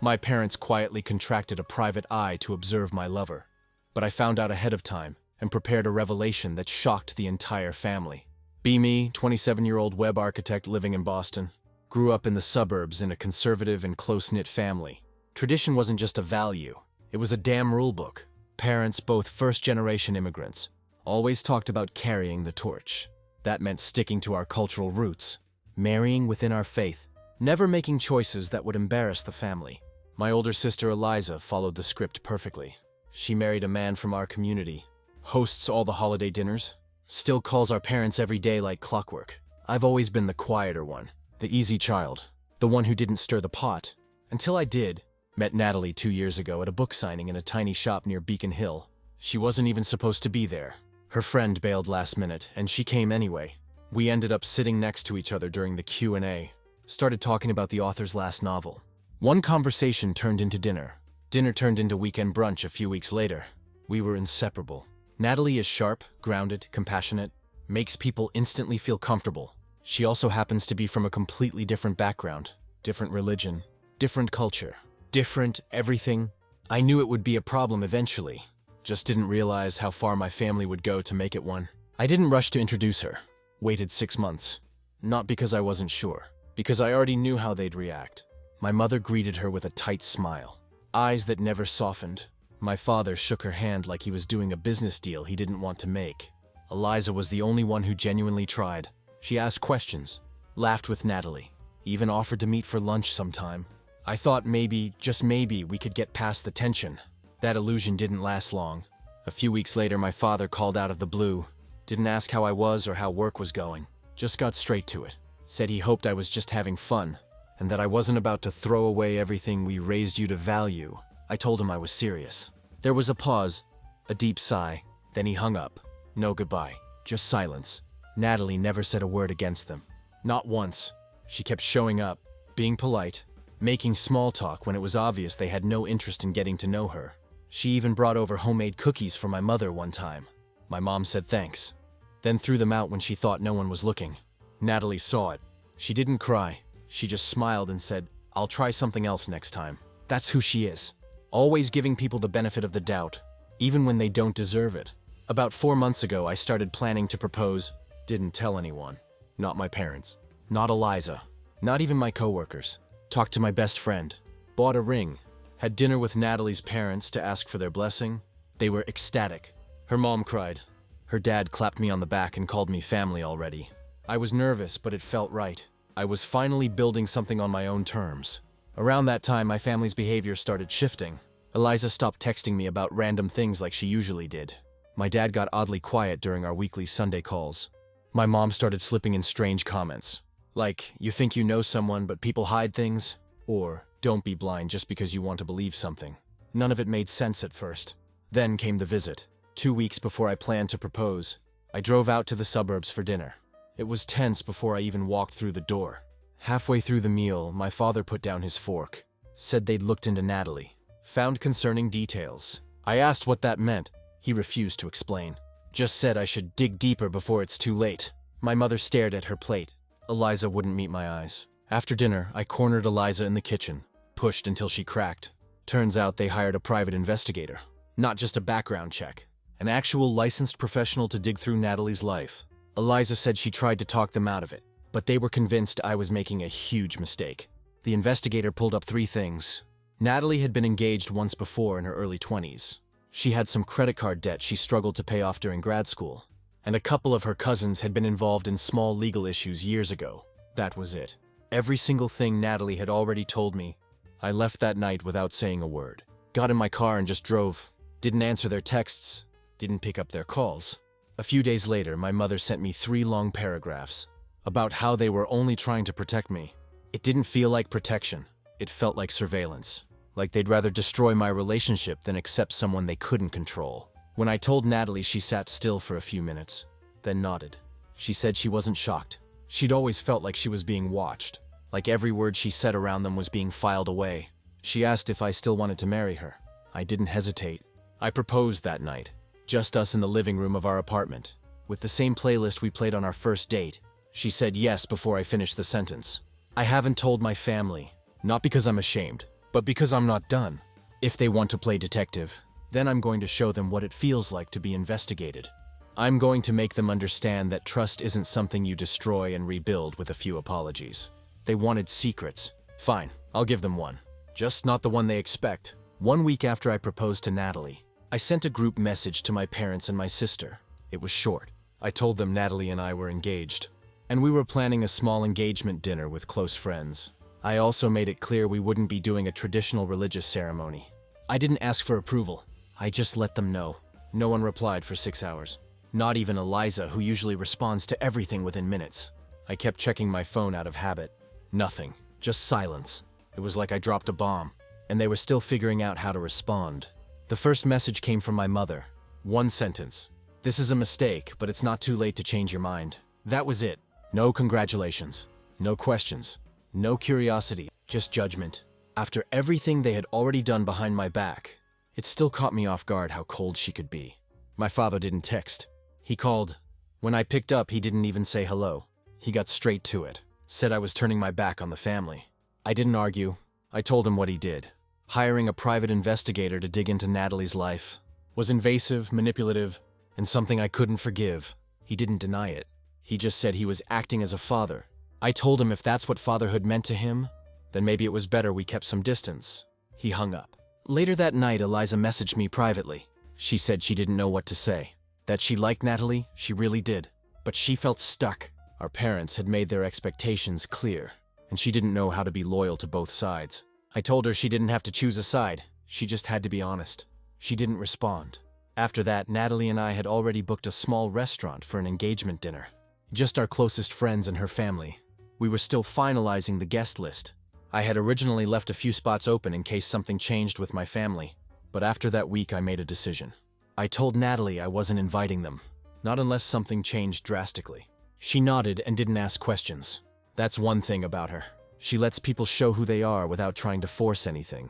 My parents quietly contracted a private eye to observe my lover, but I found out ahead of time and prepared a revelation that shocked the entire family. Be me, 27-year-old web architect living in Boston, grew up in the suburbs in a conservative and close-knit family. Tradition wasn't just a value, it was a damn rule book. Parents, both first-generation immigrants, always talked about carrying the torch. That meant sticking to our cultural roots, marrying within our faith, never making choices that would embarrass the family. My older sister Eliza followed the script perfectly. She married a man from our community, hosts all the holiday dinners, still calls our parents every day like clockwork. I've always been the quieter one, the easy child, the one who didn't stir the pot. Until I did. Met Natalie 2 years ago at a book signing in a tiny shop near Beacon Hill. She wasn't even supposed to be there. Her friend bailed last minute, and she came anyway. We ended up sitting next to each other during the Q&A, started talking about the author's last novel. One conversation turned into dinner. Dinner turned into weekend brunch a few weeks later. We were inseparable. Natalie is sharp, grounded, compassionate, makes people instantly feel comfortable. She also happens to be from a completely different background, different religion, different culture. Different everything. I knew it would be a problem eventually, just didn't realize how far my family would go to make it one. I didn't rush to introduce her, waited 6 months. Not because I wasn't sure, because I already knew how they'd react. My mother greeted her with a tight smile, eyes that never softened. My father shook her hand like he was doing a business deal he didn't want to make. Eliza was the only one who genuinely tried. She asked questions, laughed with Natalie, even offered to meet for lunch sometime. I thought maybe, just maybe, we could get past the tension. That illusion didn't last long. A few weeks later, my father called out of the blue. Didn't ask how I was or how work was going. Just got straight to it. Said he hoped I was just having fun, and that I wasn't about to throw away everything we raised you to value. I told him I was serious. There was a pause, a deep sigh. Then he hung up. No goodbye, just silence. Natalie never said a word against them. Not once. She kept showing up, being polite, making small talk when it was obvious they had no interest in getting to know her. She even brought over homemade cookies for my mother one time. My mom said thanks, then threw them out when she thought no one was looking. Natalie saw it. She didn't cry. She just smiled and said, "I'll try something else next time." That's who she is. Always giving people the benefit of the doubt, even when they don't deserve it. About 4 months ago, I started planning to propose. Didn't tell anyone. Not my parents. Not Eliza. Not even my coworkers. Talked to my best friend, bought a ring, had dinner with Natalie's parents to ask for their blessing. They were ecstatic. Her mom cried. Her dad clapped me on the back and called me family already. I was nervous, but it felt right. I was finally building something on my own terms. Around that time, my family's behavior started shifting. Eliza stopped texting me about random things like she usually did. My dad got oddly quiet during our weekly Sunday calls. My mom started slipping in strange comments. Like, you think you know someone, but people hide things? Or, don't be blind just because you want to believe something. None of it made sense at first. Then came the visit. 2 weeks before I planned to propose, I drove out to the suburbs for dinner. It was tense before I even walked through the door. Halfway through the meal, my father put down his fork, said they'd looked into Natalie, found concerning details. I asked what that meant. He refused to explain. Just said I should dig deeper before it's too late. My mother stared at her plate. Eliza wouldn't meet my eyes. After dinner, I cornered Eliza in the kitchen, pushed until she cracked. Turns out they hired a private investigator. Not just a background check. An actual licensed professional to dig through Natalie's life. Eliza said she tried to talk them out of it, but they were convinced I was making a huge mistake. The investigator pulled up 3 things. Natalie had been engaged once before in her early 20s. She had some credit card debt she struggled to pay off during grad school. And a couple of her cousins had been involved in small legal issues years ago. That was it. Every single thing Natalie had already told me. I left that night without saying a word. Got in my car and just drove. Didn't answer their texts. Didn't pick up their calls. A few days later, my mother sent me 3 long paragraphs about how they were only trying to protect me. It didn't feel like protection. It felt like surveillance. Like they'd rather destroy my relationship than accept someone they couldn't control. When I told Natalie, she sat still for a few minutes, then nodded. She said she wasn't shocked. She'd always felt like she was being watched, like every word she said around them was being filed away. She asked if I still wanted to marry her. I didn't hesitate. I proposed that night, just us in the living room of our apartment, with the same playlist we played on our first date. She said yes before I finished the sentence. I haven't told my family, not because I'm ashamed, But because I'm not done. If they want to play detective, then I'm going to show them what it feels like to be investigated. I'm going to make them understand that trust isn't something you destroy and rebuild with a few apologies. They wanted secrets. Fine, I'll give them one. Just not the one they expect. 1 week after I proposed to Natalie, I sent a group message to my parents and my sister. It was short. I told them Natalie and I were engaged, and we were planning a small engagement dinner with close friends. I also made it clear we wouldn't be doing a traditional religious ceremony. I didn't ask for approval. I just let them know. No one replied for 6 hours. Not even Eliza, who usually responds to everything within minutes. I kept checking my phone out of habit. Nothing. Just silence. It was like I dropped a bomb, and they were still figuring out how to respond. The first message came from my mother. 1 sentence. "This is a mistake, but it's not too late to change your mind." That was it. No congratulations. No questions. No curiosity. Just judgment. After everything they had already done behind my back, it still caught me off guard how cold she could be. My father didn't text. He called. When I picked up, he didn't even say hello. He got straight to it. Said I was turning my back on the family. I didn't argue. I told him what he did. Hiring a private investigator to dig into Natalie's life was invasive, manipulative, and something I couldn't forgive. He didn't deny it. He just said he was acting as a father. I told him if that's what fatherhood meant to him, then maybe it was better we kept some distance. He hung up. Later that night, Eliza messaged me privately. She said she didn't know what to say. That she liked Natalie, she really did. But she felt stuck. Our parents had made their expectations clear, and she didn't know how to be loyal to both sides. I told her she didn't have to choose a side. She just had to be honest. She didn't respond. After that, Natalie and I had already booked a small restaurant for an engagement dinner. Just our closest friends and her family. We were still finalizing the guest list. I had originally left a few spots open in case something changed with my family. But after that week, I made a decision. I told Natalie I wasn't inviting them. Not unless something changed drastically. She nodded and didn't ask questions. That's one thing about her. She lets people show who they are without trying to force anything.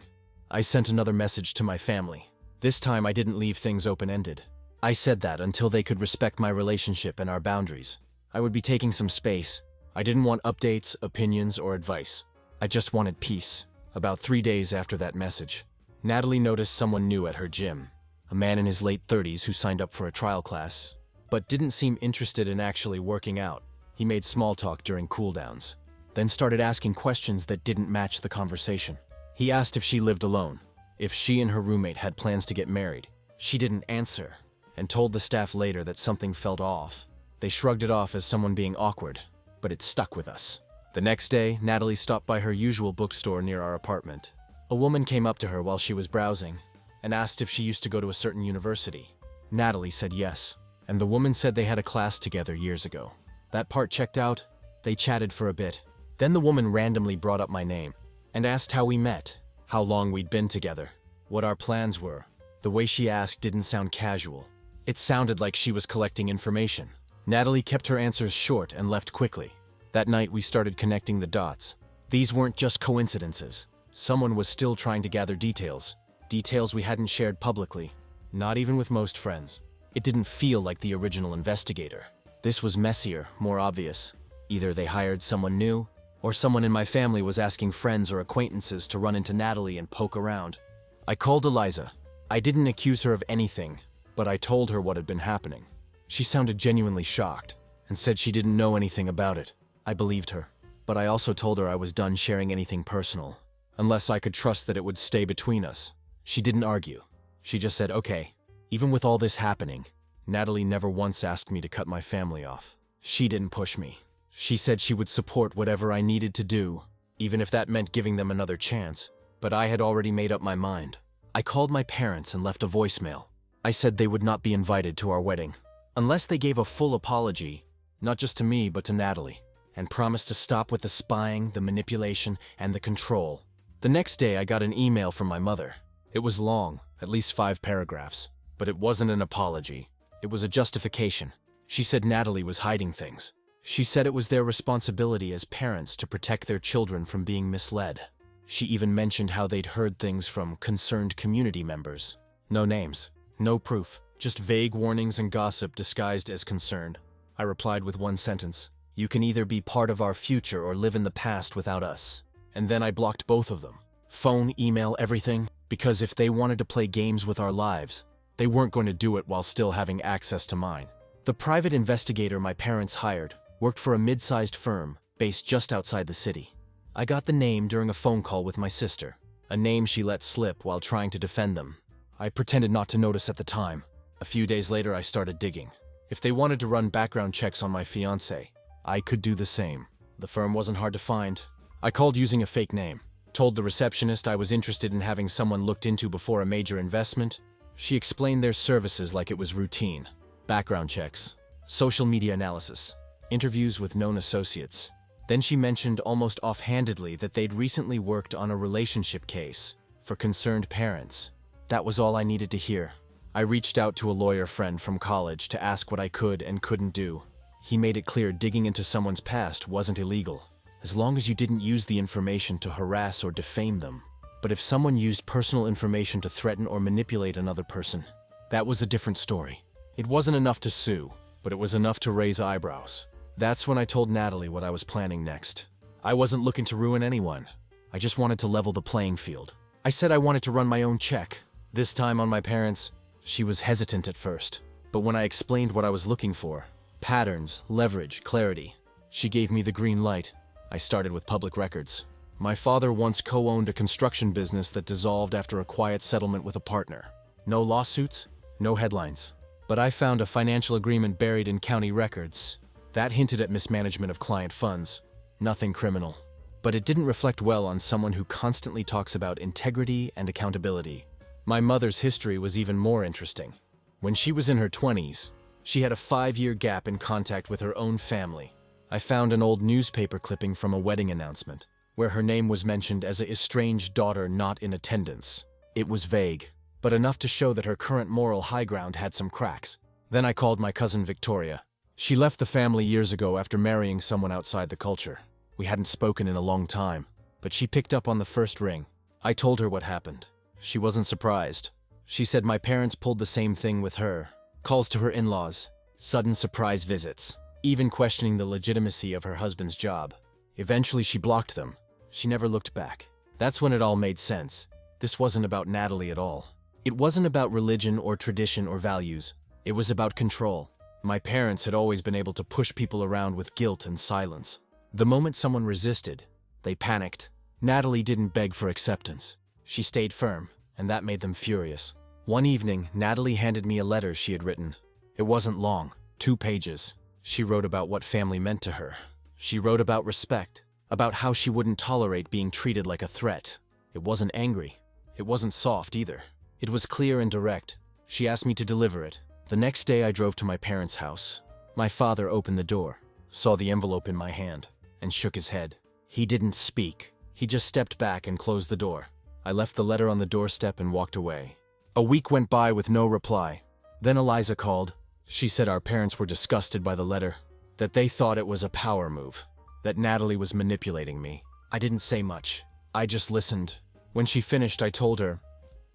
I sent another message to my family. This time I didn't leave things open-ended. I said that until they could respect my relationship and our boundaries. I would be taking some space. I didn't want updates, opinions, or advice. I just wanted peace. About 3 days after that message, Natalie noticed someone new at her gym. A man in his late 30s who signed up for a trial class, but didn't seem interested in actually working out. He made small talk during cooldowns, then started asking questions that didn't match the conversation. He asked if she lived alone, if she and her roommate had plans to get married. She didn't answer, and told the staff later that something felt off. They shrugged it off as someone being awkward, but it stuck with us. The next day, Natalie stopped by her usual bookstore near our apartment. A woman came up to her while she was browsing and asked if she used to go to a certain university. Natalie said yes, and the woman said they had a class together years ago. That part checked out. They chatted for a bit. Then the woman randomly brought up my name and asked how we met, how long we'd been together, what our plans were. The way she asked didn't sound casual. It sounded like she was collecting information. Natalie kept her answers short and left quickly. That night we started connecting the dots. These weren't just coincidences. Someone was still trying to gather details. Details we hadn't shared publicly, not even with most friends. It didn't feel like the original investigator. This was messier, more obvious. Either they hired someone new, or someone in my family was asking friends or acquaintances to run into Natalie and poke around. I called Eliza. I didn't accuse her of anything, but I told her what had been happening. She sounded genuinely shocked and said she didn't know anything about it. I believed her, but I also told her I was done sharing anything personal, unless I could trust that it would stay between us. She didn't argue. She just said, okay. Even with all this happening, Natalie never once asked me to cut my family off. She didn't push me. She said she would support whatever I needed to do, even if that meant giving them another chance. But I had already made up my mind. I called my parents and left a voicemail. I said they would not be invited to our wedding, unless they gave a full apology, not just to me but to Natalie, and promised to stop with the spying, the manipulation, and the control. The next day I got an email from my mother. It was long, at least 5 paragraphs, but it wasn't an apology. It was a justification. She said Natalie was hiding things. She said it was their responsibility as parents to protect their children from being misled. She even mentioned how they'd heard things from concerned community members. No names, no proof, just vague warnings and gossip disguised as concern. I replied with 1 sentence. You can either be part of our future or live in the past without us. And then I blocked both of them. Phone, email, everything. Because if they wanted to play games with our lives, they weren't going to do it while still having access to mine. The private investigator my parents hired worked for a mid-sized firm based just outside the city. I got the name during a phone call with my sister, a name she let slip while trying to defend them. I pretended not to notice at the time. A few days later, I started digging. If they wanted to run background checks on my fiancé, I could do the same. The firm wasn't hard to find. I called using a fake name, told the receptionist I was interested in having someone looked into before a major investment. She explained their services like it was routine. Background checks, social media analysis, interviews with known associates. Then she mentioned almost offhandedly that they'd recently worked on a relationship case for concerned parents. That was all I needed to hear. I reached out to a lawyer friend from college to ask what I could and couldn't do. He made it clear digging into someone's past wasn't illegal, as long as you didn't use the information to harass or defame them. But if someone used personal information to threaten or manipulate another person, that was a different story. It wasn't enough to sue, but it was enough to raise eyebrows. That's when I told Natalie what I was planning next. I wasn't looking to ruin anyone. I just wanted to level the playing field. I said I wanted to run my own check, this time on my parents. She was hesitant at first, but when I explained what I was looking for, patterns, leverage, clarity, she gave me the green light. I started with public records. My father once co-owned a construction business that dissolved after a quiet settlement with a partner. No lawsuits, no headlines. But I found a financial agreement buried in county records. That hinted at mismanagement of client funds. Nothing criminal. But it didn't reflect well on someone who constantly talks about integrity and accountability. My mother's history was even more interesting. When she was in her 20s, she had a 5-year gap in contact with her own family. I found an old newspaper clipping from a wedding announcement, where her name was mentioned as a estranged daughter not in attendance. It was vague, but enough to show that her current moral high ground had some cracks. Then I called my cousin Victoria. She left the family years ago after marrying someone outside the culture. We hadn't spoken in a long time, but she picked up on the first ring. I told her what happened. She wasn't surprised. She said my parents pulled the same thing with her. Calls to her in-laws, sudden surprise visits, even questioning the legitimacy of her husband's job. Eventually she blocked them. She never looked back. That's when it all made sense. This wasn't about Natalie at all. It wasn't about religion or tradition or values. It was about control. My parents had always been able to push people around with guilt and silence. The moment someone resisted, they panicked. Natalie didn't beg for acceptance. She stayed firm, and that made them furious. One evening, Natalie handed me a letter she had written. It wasn't long, 2 pages. She wrote about what family meant to her. She wrote about respect, about how she wouldn't tolerate being treated like a threat. It wasn't angry. It wasn't soft either. It was clear and direct. She asked me to deliver it. The next day I drove to my parents' house. My father opened the door, saw the envelope in my hand, and shook his head. He didn't speak. He just stepped back and closed the door. I left the letter on the doorstep and walked away. A week went by with no reply. Then Eliza called. She said our parents were disgusted by the letter, that they thought it was a power move, that Natalie was manipulating me. I didn't say much. I just listened. When she finished, I told her,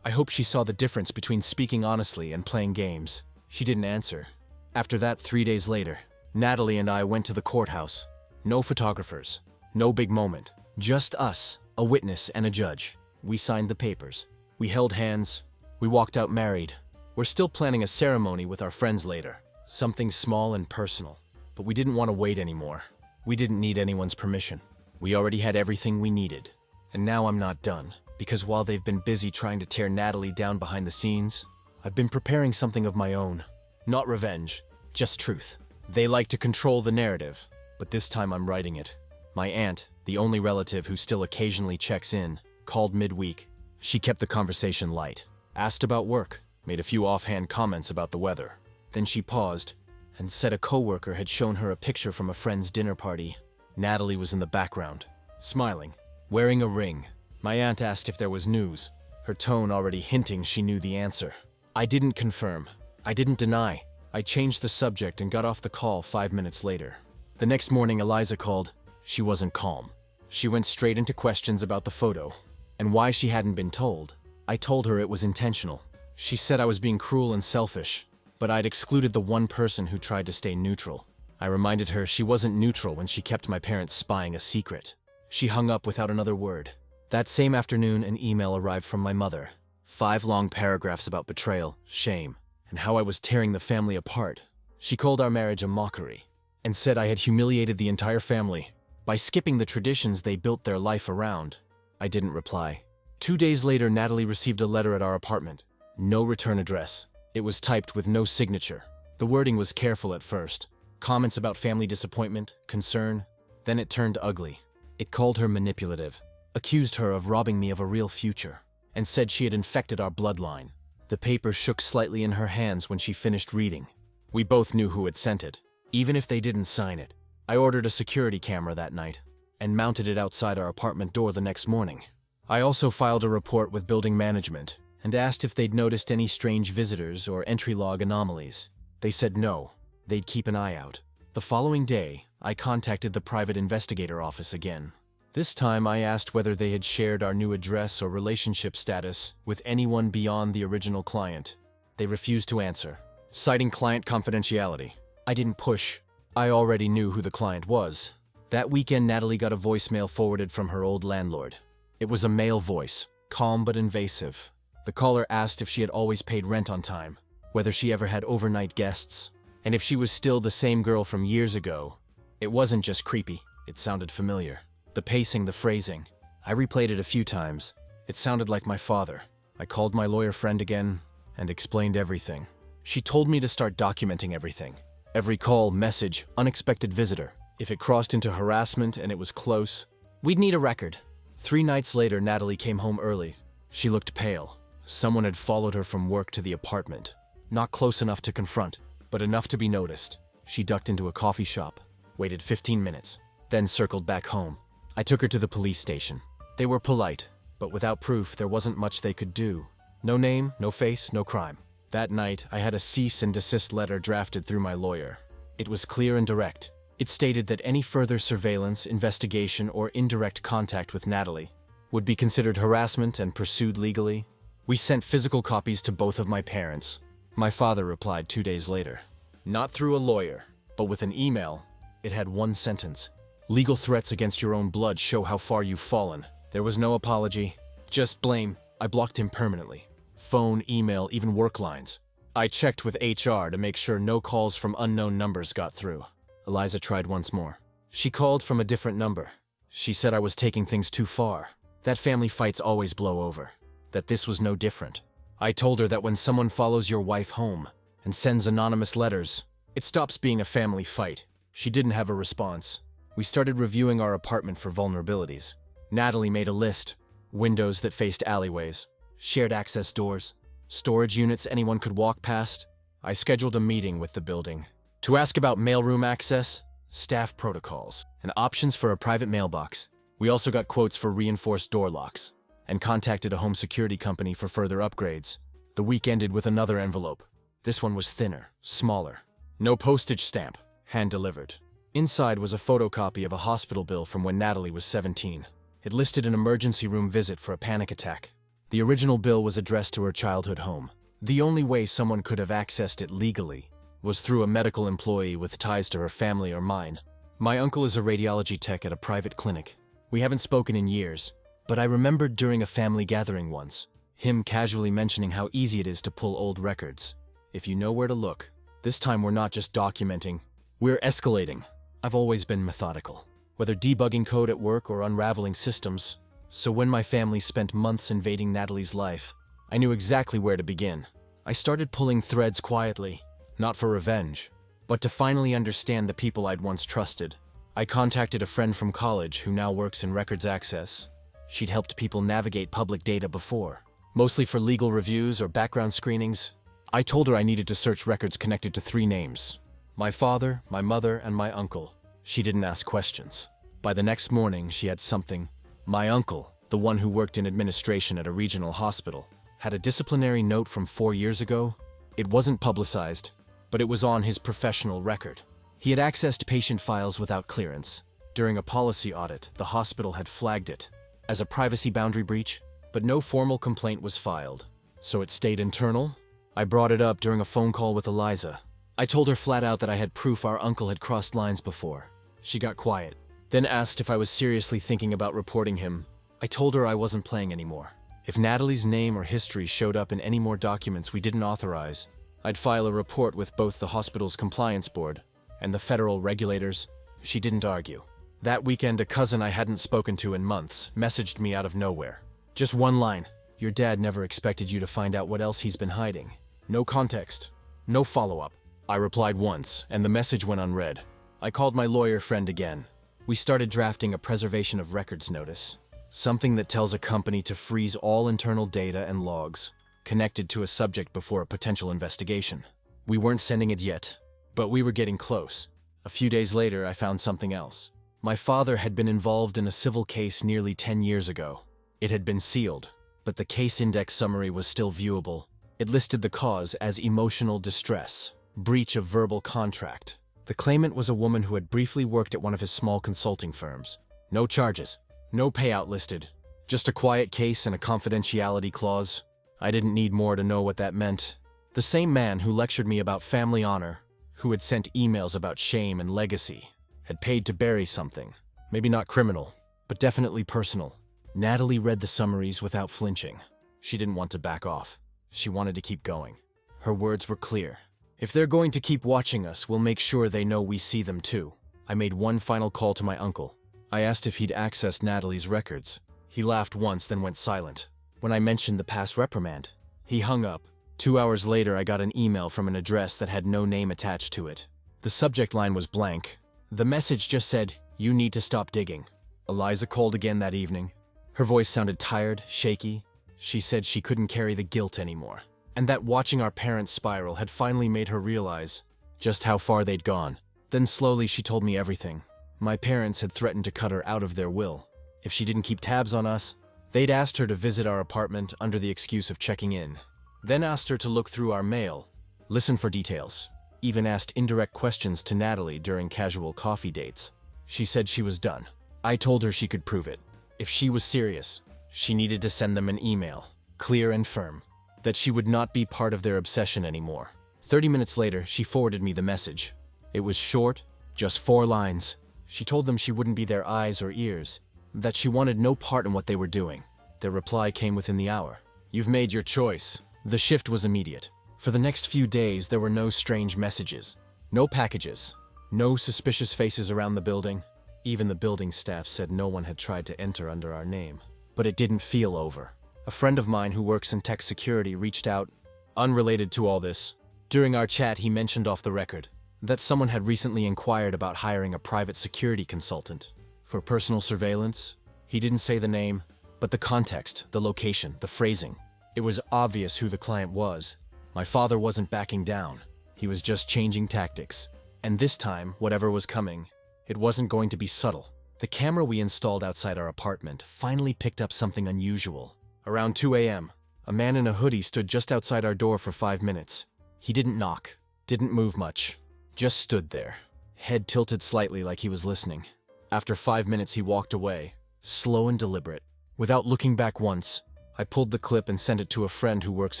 I hope she saw the difference between speaking honestly and playing games. She didn't answer. After that, 3 days later, Natalie and I went to the courthouse. No photographers, no big moment, just us, a witness and a judge. We signed the papers. We held hands. We walked out married. We're still planning a ceremony with our friends later. Something small and personal. But we didn't want to wait anymore. We didn't need anyone's permission. We already had everything we needed. And now I'm not done, because while they've been busy trying to tear Natalie down behind the scenes, I've been preparing something of my own. Not revenge, just truth. They like to control the narrative, but this time I'm writing it. My aunt, the only relative who still occasionally checks in, called midweek. She kept the conversation light, asked about work, made a few offhand comments about the weather. Then she paused and said a coworker had shown her a picture from a friend's dinner party. Natalie was in the background, smiling, wearing a ring. My aunt asked if there was news, her tone already hinting she knew the answer. I didn't confirm. I didn't deny. I changed the subject and got off the call 5 minutes later. The next morning, Eliza called. She wasn't calm. She went straight into questions about the photo and why she hadn't been told. I told her it was intentional. She said I was being cruel and selfish, but I'd excluded the one person who tried to stay neutral. I reminded her she wasn't neutral when she kept my parents spying a secret. She hung up without another word. That same afternoon, an email arrived from my mother. 5 long paragraphs about betrayal, shame, and how I was tearing the family apart. She called our marriage a mockery and said I had humiliated the entire family by skipping the traditions they built their life around. I didn't reply. 2 days later, Natalie received a letter at our apartment. No return address. It was typed with no signature. The wording was careful at first. Comments about family disappointment, concern. Then it turned ugly. It called her manipulative, accused her of robbing me of a real future, and said she had infected our bloodline. The paper shook slightly in her hands when she finished reading. We both knew who had sent it, even if they didn't sign it. I ordered a security camera that night and mounted it outside our apartment door the next morning. I also filed a report with building management and asked if they'd noticed any strange visitors or entry log anomalies. They said no, they'd keep an eye out. The following day, I contacted the private investigator office again. This time I asked whether they had shared our new address or relationship status with anyone beyond the original client. They refused to answer, citing client confidentiality. I didn't push. I already knew who the client was. That weekend, Natalie got a voicemail forwarded from her old landlord. It was a male voice, calm but invasive. The caller asked if she had always paid rent on time, whether she ever had overnight guests, and if she was still the same girl from years ago. It wasn't just creepy, it sounded familiar. The pacing, the phrasing. I replayed it a few times. It sounded like my father. I called my lawyer friend again and explained everything. She told me to start documenting everything. Every call, message, unexpected visitor. If it crossed into harassment and it was close, we'd need a record. 3 nights later, Natalie came home early. She looked pale. Someone had followed her from work to the apartment. Not close enough to confront, but enough to be noticed. She ducked into a coffee shop, waited 15 minutes, then circled back home. I took her to the police station. They were polite, but without proof, there wasn't much they could do. No name, no face, no crime. That night, I had a cease and desist letter drafted through my lawyer. It was clear and direct. It stated that any further surveillance, investigation, or indirect contact with Natalie would be considered harassment and pursued legally. We sent physical copies to both of my parents. My father replied 2 days later. Not through a lawyer, but with an email. It had one sentence. Legal threats against your own blood show how far you've fallen. There was no apology, just blame. I blocked him permanently. Phone, email, even work lines. I checked with HR to make sure no calls from unknown numbers got through. Eliza tried once more. She called from a different number. She said I was taking things too far, that family fights always blow over, that this was no different. I told her that when someone follows your wife home and sends anonymous letters, it stops being a family fight. She didn't have a response. We started reviewing our apartment for vulnerabilities. Natalie made a list. Windows that faced alleyways, shared access doors, storage units anyone could walk past. I scheduled a meeting with the building to ask about mailroom access, staff protocols, and options for a private mailbox. We also got quotes for reinforced door locks and contacted a home security company for further upgrades. The week ended with another envelope. This one was thinner, smaller. No postage stamp, hand-delivered. Inside was a photocopy of a hospital bill from when Natalie was 17. It listed an emergency room visit for a panic attack. The original bill was addressed to her childhood home. The only way someone could have accessed it legally was through a medical employee with ties to her family or mine. My uncle is a radiology tech at a private clinic. We haven't spoken in years, but I remembered during a family gathering once, him casually mentioning how easy it is to pull old records. If you know where to look. This time we're not just documenting, we're escalating. I've always been methodical, whether debugging code at work or unraveling systems. So when my family spent months invading Natalie's life, I knew exactly where to begin. I started pulling threads quietly, not for revenge, but to finally understand the people I'd once trusted. I contacted a friend from college who now works in records access. She'd helped people navigate public data before, mostly for legal reviews or background screenings. I told her I needed to search records connected to 3 names: my father, my mother, and my uncle. She didn't ask questions. By the next morning, she had something. My uncle, the one who worked in administration at a regional hospital, had a disciplinary note from 4 years ago. It wasn't publicized, but it was on his professional record. He had accessed patient files without clearance. During a policy audit, the hospital had flagged it as a privacy boundary breach, but no formal complaint was filed. So it stayed internal? I brought it up during a phone call with Eliza. I told her flat out that I had proof our uncle had crossed lines before. She got quiet, then asked if I was seriously thinking about reporting him. I told her I wasn't playing anymore. If Natalie's name or history showed up in any more documents we didn't authorize, I'd file a report with both the hospital's compliance board and the federal regulators. She didn't argue. That weekend, a cousin I hadn't spoken to in months messaged me out of nowhere. Just one line: "Your dad never expected you to find out what else he's been hiding." No context, no follow-up. I replied once, and the message went unread. I called my lawyer friend again. We started drafting a preservation of records notice, something that tells a company to freeze all internal data and logs connected to a subject before a potential investigation. We weren't sending it yet, but we were getting close. A few days later, I found something else. My father had been involved in a civil case nearly 10 years ago. It had been sealed, but the case index summary was still viewable. It listed the cause as emotional distress, breach of verbal contract. The claimant was a woman who had briefly worked at one of his small consulting firms. No charges, no payout listed, just a quiet case and a confidentiality clause. I didn't need more to know what that meant. The same man who lectured me about family honor, who had sent emails about shame and legacy, had paid to bury something. Maybe not criminal, but definitely personal. Natalie read the summaries without flinching. She didn't want to back off. She wanted to keep going. Her words were clear. "If they're going to keep watching us, we'll make sure they know we see them too." I made one final call to my uncle. I asked if he'd accessed Natalie's records. He laughed once, then went silent. When I mentioned the past reprimand, he hung up. 2 hours later, I got an email from an address that had no name attached to it. The subject line was blank. The message just said, "You need to stop digging." Eliza called again that evening. Her voice sounded tired, shaky. She said she couldn't carry the guilt anymore, and that watching our parents spiral had finally made her realize just how far they'd gone. Then slowly she told me everything. My parents had threatened to cut her out of their will. If she didn't keep tabs on us, they'd asked her to visit our apartment under the excuse of checking in. Then asked her to look through our mail, listen for details, even asked indirect questions to Natalie during casual coffee dates. She said she was done. I told her she could prove it. If she was serious, she needed to send them an email, clear and firm, that she would not be part of their obsession anymore. 30 minutes later, she forwarded me the message. It was short, just 4 lines. She told them she wouldn't be their eyes or ears, that she wanted no part in what they were doing. Their reply came within the hour. "You've made your choice." The shift was immediate. For the next few days, there were no strange messages, no packages, no suspicious faces around the building. Even the building staff said no one had tried to enter under our name. But it didn't feel over. A friend of mine who works in tech security reached out, unrelated to all this. During our chat, he mentioned off the record that someone had recently inquired about hiring a private security consultant for personal surveillance. He didn't say the name, but the context, the location, the phrasing. It was obvious who the client was. My father wasn't backing down. He was just changing tactics. And this time, whatever was coming, it wasn't going to be subtle. The camera we installed outside our apartment finally picked up something unusual. Around 2 a.m., a man in a hoodie stood just outside our door for 5 minutes. He didn't knock, didn't move much, just stood there, head tilted slightly like he was listening. After 5 minutes, he walked away, slow and deliberate. Without looking back once, I pulled the clip and sent it to a friend who works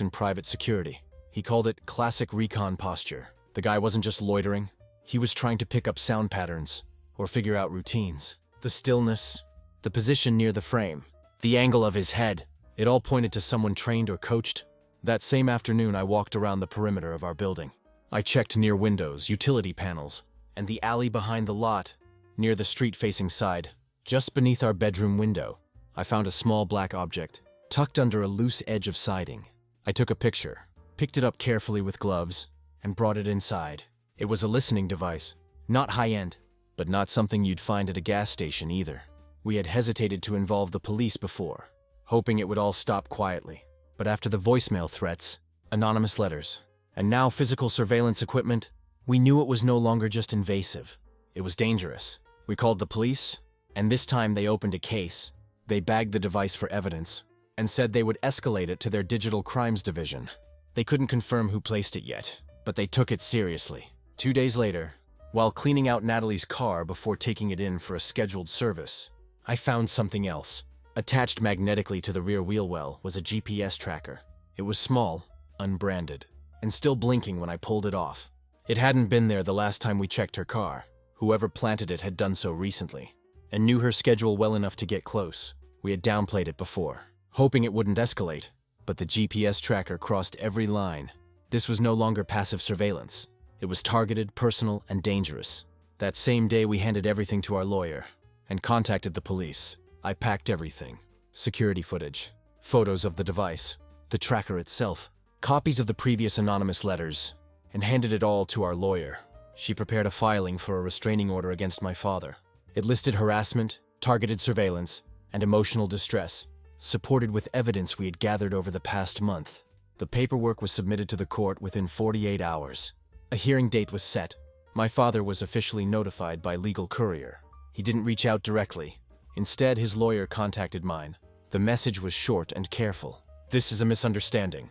in private security. He called it classic recon posture. The guy wasn't just loitering. He was trying to pick up sound patterns or figure out routines. The stillness, the position near the frame, the angle of his head, it all pointed to someone trained or coached. That same afternoon, I walked around the perimeter of our building. I checked near windows, utility panels, and the alley behind the lot, near the street-facing side. Just beneath our bedroom window, I found a small black object, tucked under a loose edge of siding. I took a picture, picked it up carefully with gloves, and brought it inside. It was a listening device, not high-end, but not something you'd find at a gas station either. We had hesitated to involve the police before, hoping it would all stop quietly. But after the voicemail threats, anonymous letters, and now physical surveillance equipment, we knew it was no longer just invasive. It was dangerous. We called the police, and this time they opened a case. They bagged the device for evidence and said they would escalate it to their digital crimes division. They couldn't confirm who placed it yet, but they took it seriously. 2 days later, while cleaning out Natalie's car before taking it in for a scheduled service, I found something else. Attached magnetically to the rear wheel well was a GPS tracker. It was small, unbranded, and still blinking when I pulled it off. It hadn't been there the last time we checked her car. Whoever planted it had done so recently, and knew her schedule well enough to get close. We had downplayed it before, hoping it wouldn't escalate, but the GPS tracker crossed every line. This was no longer passive surveillance. It was targeted, personal, and dangerous. That same day, we handed everything to our lawyer and contacted the police. I packed everything: security footage, photos of the device, the tracker itself, copies of the previous anonymous letters, and handed it all to our lawyer. She prepared a filing for a restraining order against my father. It listed harassment, targeted surveillance, and emotional distress, supported with evidence we had gathered over the past month. The paperwork was submitted to the court within 48 hours. A hearing date was set. My father was officially notified by legal courier. He didn't reach out directly. Instead, his lawyer contacted mine. The message was short and careful. "This is a misunderstanding.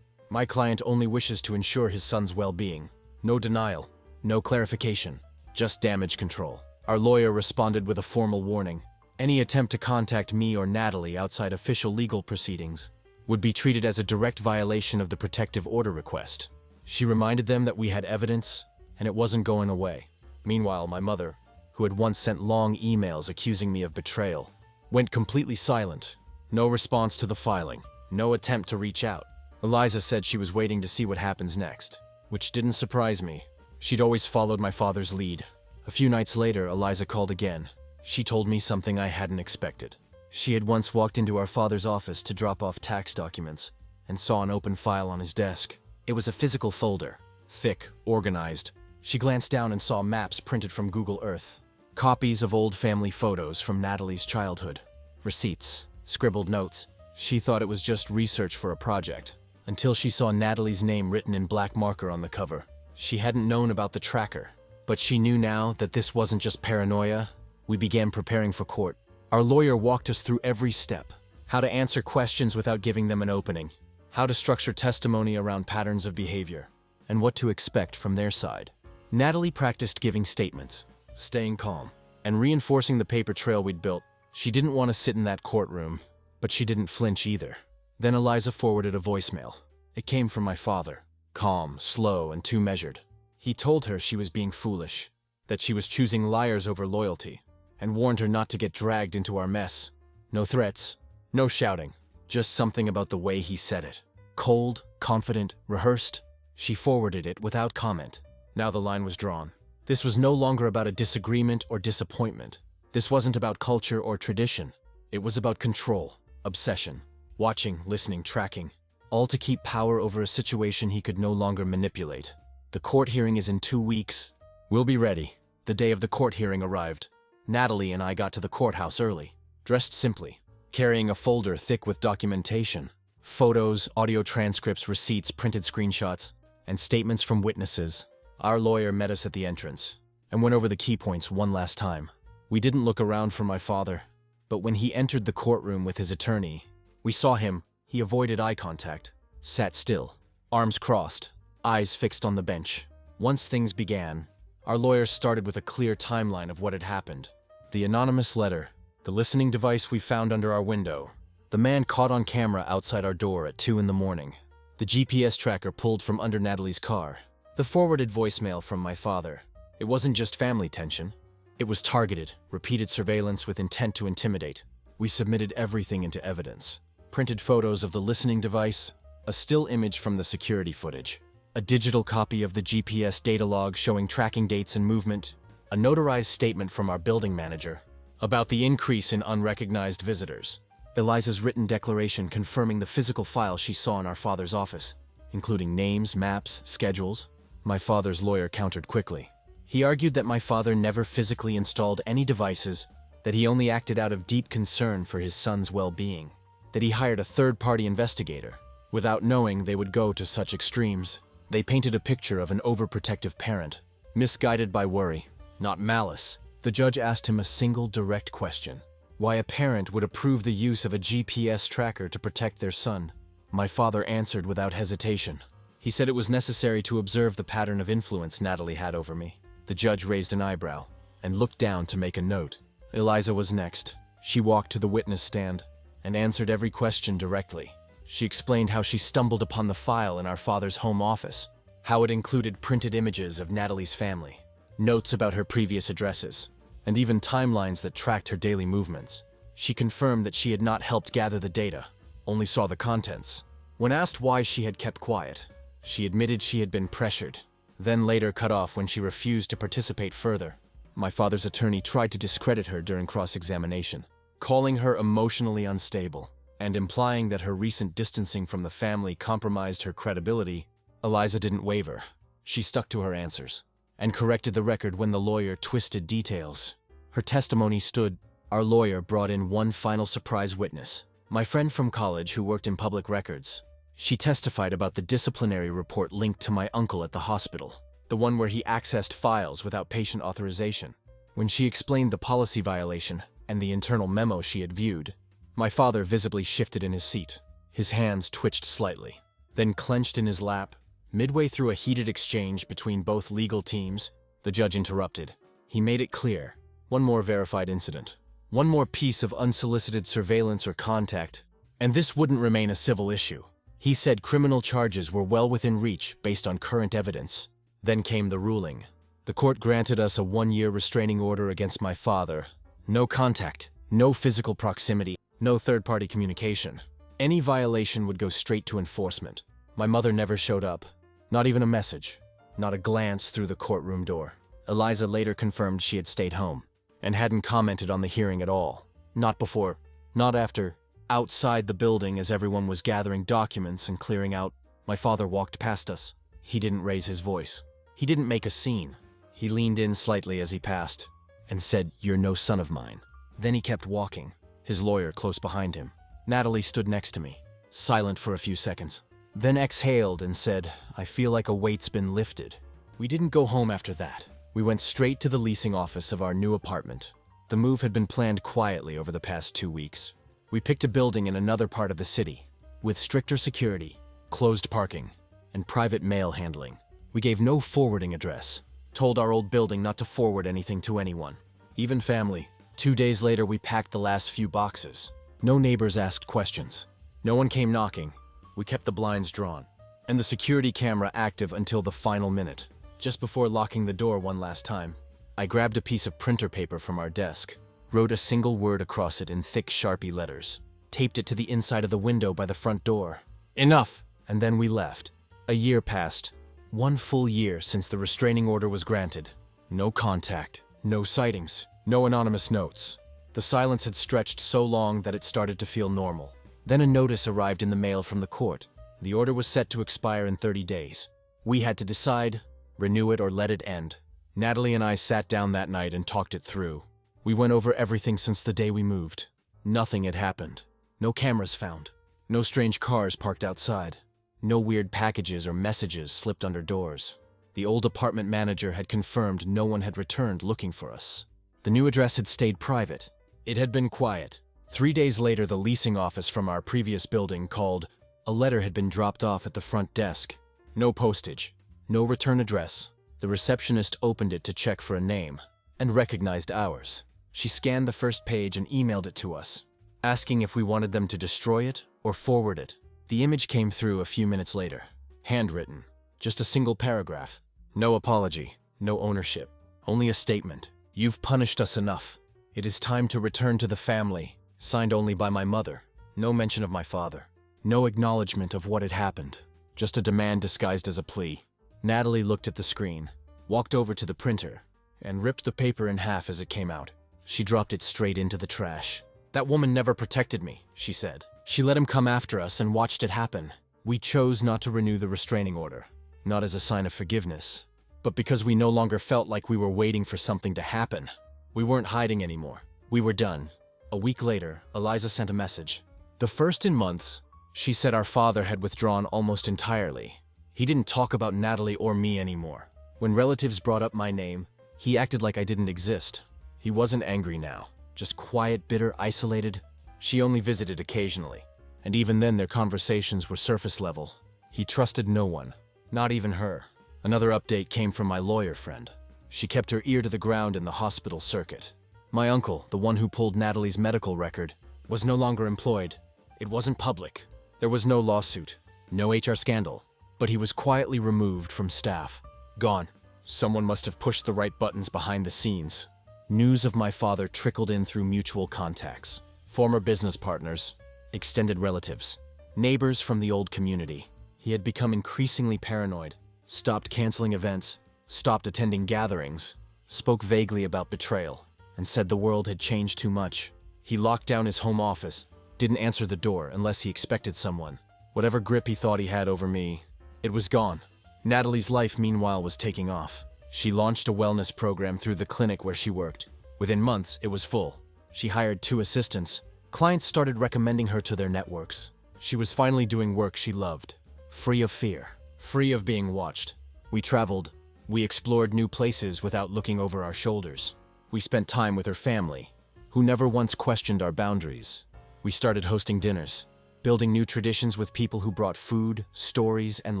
My client only wishes to ensure his son's well-being. No denial, no clarification, just damage control." Our lawyer responded with a formal warning. Any attempt to contact me or Natalie outside official legal proceedings would be treated as a direct violation of the protective order request. She reminded them that we had evidence, and it wasn't going away. Meanwhile, my mother, who had once sent long emails accusing me of betrayal, went completely silent. No response to the filing, no attempt to reach out. Eliza said she was waiting to see what happens next, which didn't surprise me. She'd always followed my father's lead. A few nights later, Eliza called again. She told me something I hadn't expected. She had once walked into our father's office to drop off tax documents and saw an open file on his desk. It was a physical folder, thick, organized. She glanced down and saw maps printed from Google Earth, copies of old family photos from Natalie's childhood, receipts, scribbled notes. She thought it was just research for a project, until she saw Natalie's name written in black marker on the cover. She hadn't known about the tracker, but she knew now that this wasn't just paranoia. We began preparing for court. Our lawyer walked us through every step: how to answer questions without giving them an opening, how to structure testimony around patterns of behavior, and what to expect from their side. Natalie practiced giving statements, staying calm, and reinforcing the paper trail we'd built. She didn't want to sit in that courtroom, but she didn't flinch either. Then Eliza forwarded a voicemail. It came from my father, calm, slow, and too measured. He told her she was being foolish, that she was choosing liars over loyalty, and warned her not to get dragged into our mess. No threats, no shouting, just something about the way he said it. Cold, confident, rehearsed. She forwarded it without comment. Now the line was drawn. This was no longer about a disagreement or disappointment. This wasn't about culture or tradition. It was about control, obsession, watching, listening, tracking, all to keep power over a situation he could no longer manipulate. The court hearing is in 2 weeks. We'll be ready. The day of the court hearing arrived. Natalie and I got to the courthouse early, dressed simply, carrying a folder thick with documentation, photos, audio transcripts, receipts, printed screenshots, and statements from witnesses. Our lawyer met us at the entrance and went over the key points one last time. We didn't look around for my father, but when he entered the courtroom with his attorney, we saw him. He avoided eye contact, sat still, arms crossed, eyes fixed on the bench. Once things began, our lawyer started with a clear timeline of what had happened. The anonymous letter, the listening device we found under our window, the man caught on camera outside our door at 2 in the morning, the GPS tracker pulled from under Natalie's car, the forwarded voicemail from my father. It wasn't just family tension. It was targeted, repeated surveillance with intent to intimidate. We submitted everything into evidence. Printed photos of the listening device, a still image from the security footage, a digital copy of the GPS data log showing tracking dates and movement, a notarized statement from our building manager about the increase in unrecognized visitors, Eliza's written declaration confirming the physical file she saw in our father's office, including names, maps, schedules. My father's lawyer countered quickly. He argued that my father never physically installed any devices, that he only acted out of deep concern for his son's well-being, that he hired a third-party investigator. Without knowing they would go to such extremes, they painted a picture of an overprotective parent, misguided by worry, not malice. The judge asked him a single direct question: why a parent would approve the use of a GPS tracker to protect their son. My father answered without hesitation. He said it was necessary to observe the pattern of influence Natalie had over me. The judge raised an eyebrow and looked down to make a note. Eliza was next. She walked to the witness stand and answered every question directly. She explained how she stumbled upon the file in our father's home office, how it included printed images of Natalie's family, notes about her previous addresses, and even timelines that tracked her daily movements. She confirmed that she had not helped gather the data, only saw the contents. When asked why she had kept quiet, she admitted she had been pressured, then later cut off when she refused to participate further. My father's attorney tried to discredit her during cross-examination, calling her emotionally unstable and implying that her recent distancing from the family compromised her credibility. Eliza didn't waver. She stuck to her answers and corrected the record when the lawyer twisted details. Her testimony stood. Our lawyer brought in one final surprise witness, my friend from college who worked in public records. She testified about the disciplinary report linked to my uncle at the hospital, the one where he accessed files without patient authorization. When she explained the policy violation and the internal memo she had viewed, my father visibly shifted in his seat. His hands twitched slightly, then clenched in his lap. Midway through a heated exchange between both legal teams, the judge interrupted. He made it clear. One more verified incident. One more piece of unsolicited surveillance or contact, and this wouldn't remain a civil issue. He said criminal charges were well within reach based on current evidence. Then came the ruling. The court granted us a 1-year restraining order against my father. No contact, no physical proximity, no third-party communication. Any violation would go straight to enforcement. My mother never showed up. Not even a message. Not a glance through the courtroom door. Eliza later confirmed she had stayed home and hadn't commented on the hearing at all. Not before, not after. Outside the building, as everyone was gathering documents and clearing out, my father walked past us. He didn't raise his voice. He didn't make a scene. He leaned in slightly as he passed and said, "You're no son of mine." Then he kept walking, his lawyer close behind him. Natalie stood next to me, silent for a few seconds, then exhaled and said, "I feel like a weight's been lifted." We didn't go home after that. We went straight to the leasing office of our new apartment. The move had been planned quietly over the past 2 weeks. We picked a building in another part of the city, with stricter security, closed parking, and private mail handling. We gave no forwarding address, told our old building not to forward anything to anyone, even family. 2 days later, we packed the last few boxes. No neighbors asked questions. No one came knocking. We kept the blinds drawn, and the security camera active until the final minute. Just before locking the door one last time, I grabbed a piece of printer paper from our desk, wrote a single word across it in thick Sharpie letters, taped it to the inside of the window by the front door. Enough! And then we left. A year passed. 1 full year since the restraining order was granted. No contact, no sightings, no anonymous notes. The silence had stretched so long that it started to feel normal. Then a notice arrived in the mail from the court. The order was set to expire in 30 days. We had to decide, renew it or let it end. Natalie and I sat down that night and talked it through. We went over everything since the day we moved. Nothing had happened. No cameras found. No strange cars parked outside. No weird packages or messages slipped under doors. The old apartment manager had confirmed no one had returned looking for us. The new address had stayed private. It had been quiet. 3 days later, the leasing office from our previous building called. A letter had been dropped off at the front desk. No postage. No return address. The receptionist opened it to check for a name and recognized ours. She scanned the first page and emailed it to us, asking if we wanted them to destroy it or forward it. The image came through a few minutes later. Handwritten. Just a single paragraph. No apology. No ownership. Only a statement. "You've punished us enough. It is time to return to the family." Signed only by my mother. No mention of my father. No acknowledgement of what had happened. Just a demand disguised as a plea. Natalie looked at the screen, walked over to the printer, and ripped the paper in half as it came out. She dropped it straight into the trash. "That woman never protected me," she said. "She let him come after us and watched it happen. We chose not to renew the restraining order, not as a sign of forgiveness, but because we no longer felt like we were waiting for something to happen. We weren't hiding anymore. We were done." A week later, Eliza sent a message. The first in months, she said our father had withdrawn almost entirely. He didn't talk about Natalie or me anymore. When relatives brought up my name, he acted like I didn't exist. He wasn't angry now, just quiet, bitter, isolated. She only visited occasionally, and even then their conversations were surface level. He trusted no one, not even her. Another update came from my lawyer friend. She kept her ear to the ground in the hospital circuit. My uncle, the one who pulled Natalie's medical record, was no longer employed. It wasn't public. There was no lawsuit, no HR scandal, but he was quietly removed from staff. Gone. Someone must have pushed the right buttons behind the scenes. News of my father trickled in through mutual contacts. former business partners, extended relatives, neighbors from the old community. He had become increasingly paranoid, stopped canceling events, stopped attending gatherings, spoke vaguely about betrayal, and said the world had changed too much. He locked down his home office, didn't answer the door unless he expected someone. Whatever grip he thought he had over me, it was gone. Natalie's life, meanwhile, was taking off. She launched a wellness program through the clinic where she worked. Within months, it was full. She hired 2 assistants. Clients started recommending her to their networks. She was finally doing work she loved, free of fear, free of being watched. We traveled. We explored new places without looking over our shoulders. We spent time with her family, who never once questioned our boundaries. We started hosting dinners, building new traditions with people who brought food, stories, and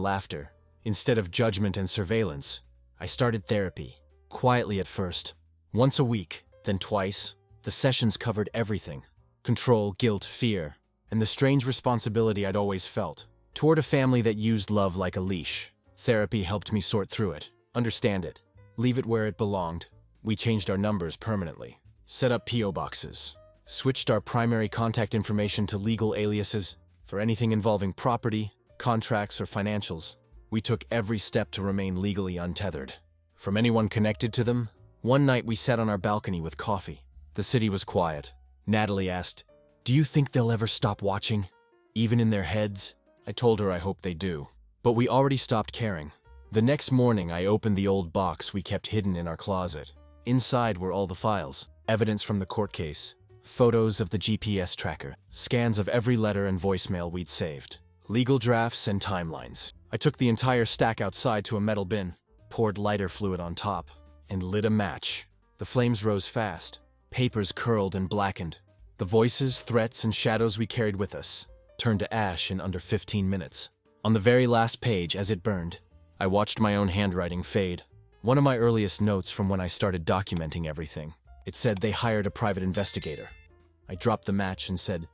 laughter. Instead of judgment and surveillance, I started therapy, quietly at first. Once a week, then twice. The sessions covered everything: control, guilt, fear, and the strange responsibility I'd always felt toward a family that used love like a leash. Therapy helped me sort through it, understand it, leave it where it belonged. We changed our numbers permanently, set up P.O. boxes, switched our primary contact information to legal aliases for anything involving property, contracts, or financials. We took every step to remain legally untethered from anyone connected to them. One night we sat on our balcony with coffee. The city was quiet. Natalie asked, "Do you think they'll ever stop watching? Even in their heads?" I told her I hoped they do. But we already stopped caring. The next morning I opened the old box we kept hidden in our closet. Inside were all the files, evidence from the court case, photos of the GPS tracker, scans of every letter and voicemail we'd saved, legal drafts and timelines. I took the entire stack outside to a metal bin, poured lighter fluid on top, and lit a match. The flames rose fast. Papers curled and blackened. The voices, threats, and shadows we carried with us turned to ash in under 15 minutes. On the very last page, as it burned, I watched my own handwriting fade. One of my earliest notes from when I started documenting everything. It said they hired a private investigator. I dropped the match and said,